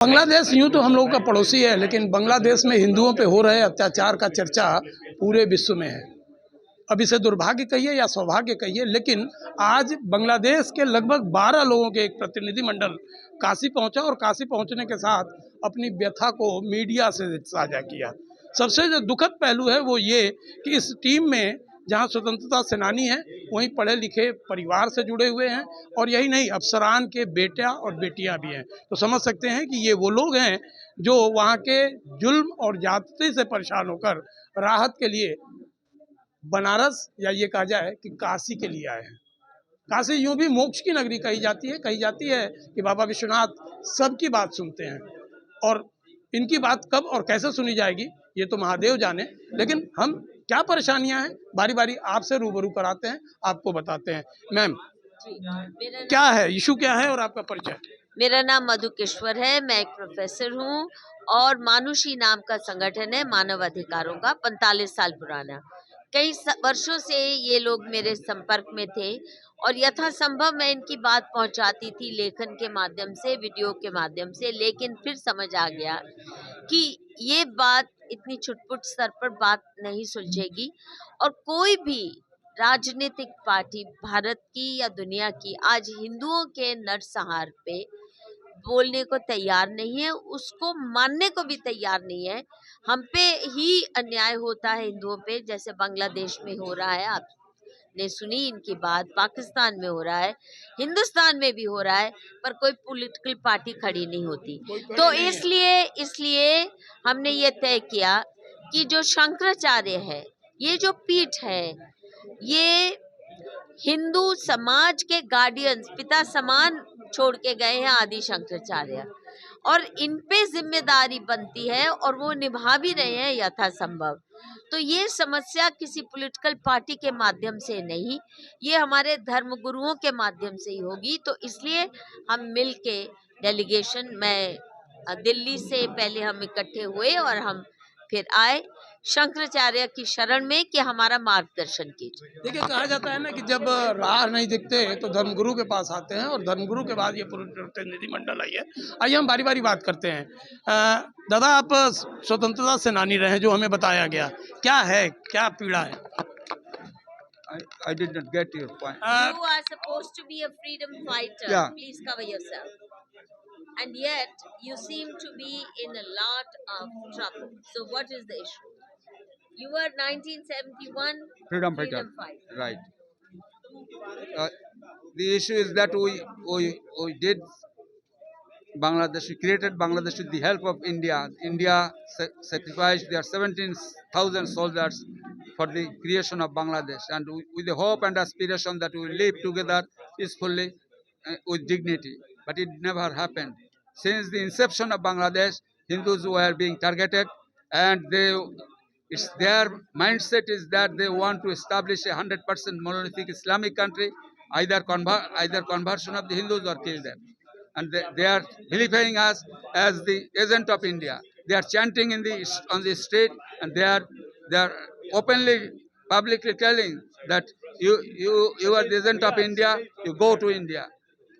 बांग्लादेश यूं तो हम लोगों का पड़ोसी है, लेकिन बांग्लादेश में हिंदुओं पे हो रहे अत्याचार का चर्चा पूरे विश्व में है। अब इसे दुर्भाग्य कहिए या सौभाग्य कहिए, लेकिन आज बांग्लादेश के लगभग 12 लोगों के एक प्रतिनिधिमंडल काशी पहुंचा और काशी पहुंचने के साथ अपनी व्यथा को मीडिया से साझा किया। सबसे जो दुखद पहलू है वो ये कि इस टीम में जहां स्वतंत्रता सेनानी हैं, वहीं पढ़े लिखे परिवार से जुड़े हुए हैं, और यही नहीं, अफसरान के बेटा और बेटियां भी हैं। तो समझ सकते हैं कि ये वो लोग हैं जो वहाँ के जुल्म और ज्यादती से परेशान होकर राहत के लिए बनारस, या ये कहा जाए कि काशी के लिए आए हैं। काशी यूं भी मोक्ष की नगरी कही जाती है कि बाबा विश्वनाथ सबकी बात सुनते हैं, और इनकी बात कब और कैसे सुनी जाएगी ये तो महादेव जाने। लेकिन हम क्या परेशानियां हैं, बारी बारी आपसे रूबरू कराते हैं, आपको बताते हैं। मैम, क्या है इशू, क्या है, और आपका परिचय? मेरा नाम मधुकेश्वर है, मैं एक प्रोफेसर हूँ और मानुषी नाम का संगठन है मानव अधिकारों का, 45 साल पुराना। कई वर्षों से ये लोग मेरे संपर्क में थे और यथासंभव मैं इनकी बात पहुंचाती थी लेखन के माध्यम से, वीडियो के माध्यम से, लेकिन फिर समझ आ गया कि ये बात इतनी छुटपुट स्तर पर बात नहीं सुलझेगी और कोई भी राजनीतिक पार्टी भारत की या दुनिया की आज हिंदुओं के नरसंहार पे बोलने को तैयार नहीं है, उसको मानने को भी तैयार नहीं है। हम पे ही अन्याय होता है हिंदुओं पे, जैसे बांग्लादेश में हो रहा है, आपने सुनी इनकी बात, पाकिस्तान में हो रहा है, हिंदुस्तान में भी हो रहा है, पर कोई पॉलिटिकल पार्टी खड़ी नहीं होती। तो इसलिए हमने ये तय किया कि जो शंकराचार्य है, ये जो पीठ है, ये हिंदू समाज के गार्डियंस, पिता समान छोड़ के गए हैं आदि शंकराचार्य, और इन पे जिम्मेदारी बनती है और वो निभा भी रहे हैं यथासंभव। तो ये समस्या किसी पॉलिटिकल पार्टी के माध्यम से नहीं, ये हमारे धर्म गुरुओं के माध्यम से ही होगी। तो इसलिए हम मिल के डेलीगेशन में दिल्ली से पहले हम इकट्ठे हुए और हम फिर आए शंकराचार्य की शरण में कि हमारा मार्गदर्शन कीजिए। देखिए, कहा जाता है ना कि जब राह नहीं दिखते तो धर्मगुरु के पास आते हैं, और धर्मगुरु के बाद ये प्रतिनिधिमंडल आई है। आइए हम बारी बारी बात करते हैं। दादा, आप स्वतंत्रता सेनानी रहे हैं, जो हमें बताया गया, क्या है, क्या पीड़ा है? I did not get your point. You are supposed to be a freedom fighter. Yeah. Please cover yourself. And yet, you seem to be in a lot of trouble. So, what is the issue? You were 1971 Freedom fighter. fighter. Right. The issue is that we did Bangladesh. We created Bangladesh with the help of India. India sacrificed their 17,000 soldiers for the creation of Bangladesh, and with the hope and aspiration that we will live together peacefully with dignity. But it never happened. Since the inception of Bangladesh, Hindus were being targeted, and it's their mindset is that they want to establish a 100% monolithic Islamic country, either conversion of the Hindus or kill them. And they are vilifying us as the agent of India. They are chanting on the street, and they are openly, publicly telling that you are the agent of India. You go to India,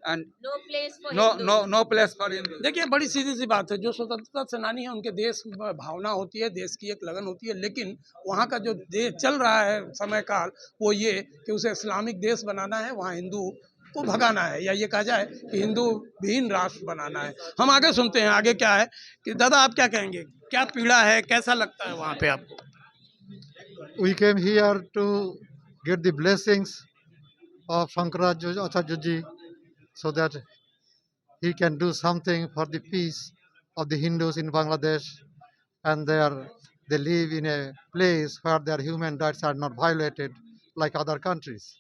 and No place for Hindus. no place for Hindus. देखिए, बड़ी सीधी सी बात है, जो स्वतंत्रता सेनानी है उनके देश में भावना होती है, देश की एक लगन होती है, लेकिन वहाँ का जो देश चल रहा है समय काल, वो ये कि उसे इस्लामिक देश बनाना है, वहाँ हिंदू को भगाना है, या ये कहा जाए कि हिंदू विहीन राष्ट्र बनाना है। हम आगे सुनते हैं, आगे क्या है कि दादा आप क्या कहेंगे, क्या पीड़ा है, कैसा लगता है वहाँ पे आपको? We came here to get the blessings of Shankaracharya ji so that he can do something for the peace of the Hindus in Bangladesh, and they live in a place where their human rights are not violated like other countries.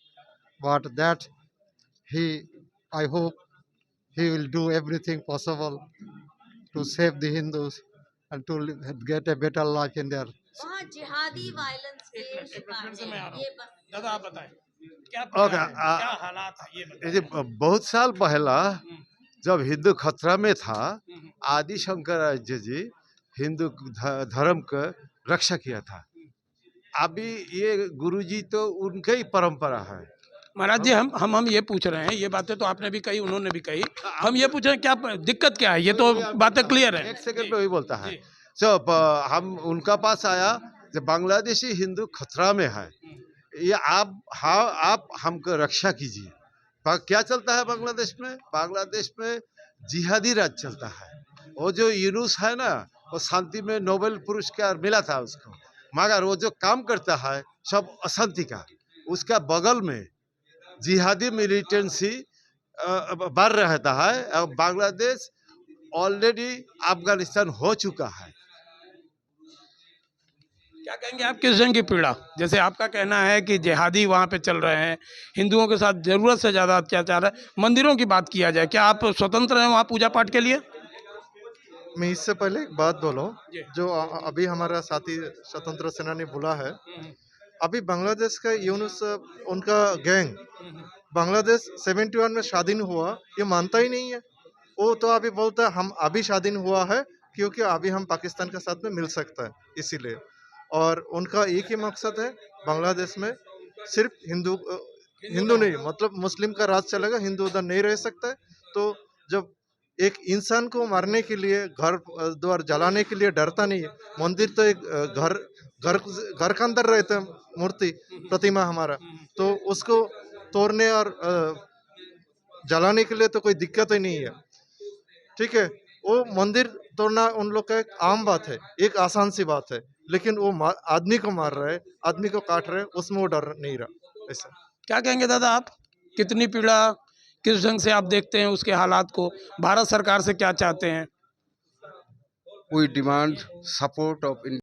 But that I hope he will do everything possible to save the Hindus and to get a better life in their. वहाँ जिहादी violence के शिकार से मैं आ रहा हैं। हूँ, ये बस दादा आप बताएं, क्या पीड़ा है, क्या हालात है, ये बताएं। बहुत साल पहला जब हिंदू खतरा में था, आदि शंकराचार्य जी हिंदू धर्म का रक्षा किया था। अभी ये गुरुजी तो उनके ही परंपरा है, महाराज जी, हम ये पूछ रहे हैं, ये बातें तो आपने भी कही, उन्होंने भी कही, हम ये पूछ रहे हैं क्या दिक्कत क्या है, ये तो बातें क्लियर है। एक सेकंड में वही बोलता है। जब हम उनका पास आया, जब बांग्लादेशी हिंदू खतरा में है, ये आप हमको रक्षा कीजिए। क्या चलता है बांग्लादेश में? बांग्लादेश में जिहादी राज चलता है। वो जो यूनुस है ना, वो शांति में नोबेल पुरस्कार मिला था उसको, मगर वो जो काम करता है सब अशांति का। उसका बगल में जिहादी मिलिटेंसी बढ़ रहता है। अब बांग्लादेश ऑलरेडी अफगानिस्तान हो चुका है। क्या कहेंगे आप किस जंग की पीड़ा? जैसे आपका कहना है कि जिहादी वहाँ पे चल रहे हैं, हिंदुओं के साथ जरूरत से ज़्यादा अत्याचार है। मंदिरों की बात किया जाए, क्या आप स्वतंत्र हैं वहाँ पूजा पाठ के लिए? मैं इससे पहले एक बात बोलूं, जो अभी हमारा साथी स्वतंत्र सेनानी बोला है, अभी बांग्लादेश का यूनुस उनका गैंग बांग्लादेश 71 में स्वाधीन हुआ ये मानता ही नहीं है। वो तो अभी बोलता है हम अभी स्वाधीन हुआ है क्योंकि अभी हम पाकिस्तान के साथ में मिल सकता है, इसीलिए। और उनका एक ही मकसद है, बांग्लादेश में सिर्फ हिंदू नहीं, मतलब मुस्लिम का राज चलेगा, हिंदू उधर नहीं रह सकता है। तो जब एक इंसान को मारने के लिए, घर द्वार जलाने के लिए डरता नहीं है। मंदिर तो एक घर के अंदर रहते हैं, मूर्ति प्रतिमा हमारा, तो उसको तोड़ने और जलाने के लिए तो कोई दिक्कत ही नहीं है। ठीक है, वो मंदिर तोड़ना उन लोग का एक आम बात है, एक आसान सी बात है, लेकिन वो आदमी को मार रहा है, आदमी को काट रहे हैं, उसमें वो डर नहीं रहा। ऐसा क्या कहेंगे दादा आप? कितनी पीड़ा, किस ढंग से आप देखते हैं उसके हालात को? भारत सरकार से क्या चाहते हैं? We demand support of